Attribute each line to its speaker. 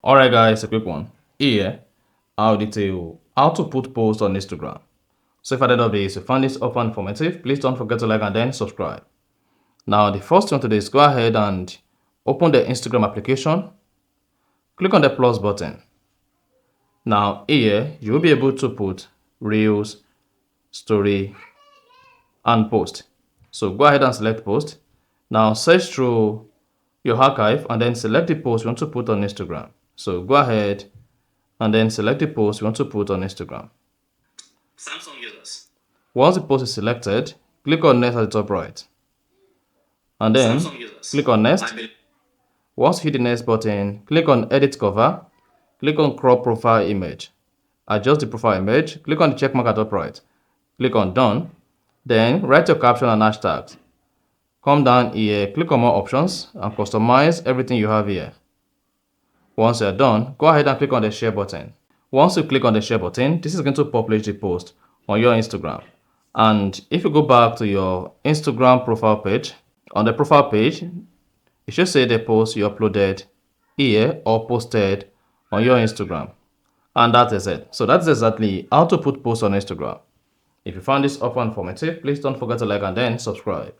Speaker 1: Alright guys, a quick one. Here, I'll detail how to put posts on Instagram. So if at the end of this you find this often informative, please don't forget to like and then subscribe. Now the first thing to do is go ahead and open the Instagram application. Click on the plus button. Now here, you will be able to put Reels, Story, and Post. So go ahead and select Post. Now search through your archive and then select the post you want to put on Instagram. So go ahead and then select the post you want to put on Instagram. Samsung users. Once the post is selected, click on Next at the top right. And then click on Next. Once you hit the Next button, click on Edit Cover. Click on Crop Profile Image. Adjust the profile image. Click on the check mark at the top right. Click on Done. Then write your caption and hashtags. Come down here, click on More Options and customize everything you have here. Once you're done, go ahead and click on the share button. Once you click on the share button, this is going to publish the post on your Instagram. And if you go back to your Instagram profile page, on the profile page, it should say the post you uploaded here or posted on your Instagram. And that is it. So that's exactly how to put posts on Instagram. If you found this offer informative, please don't forget to like and then subscribe.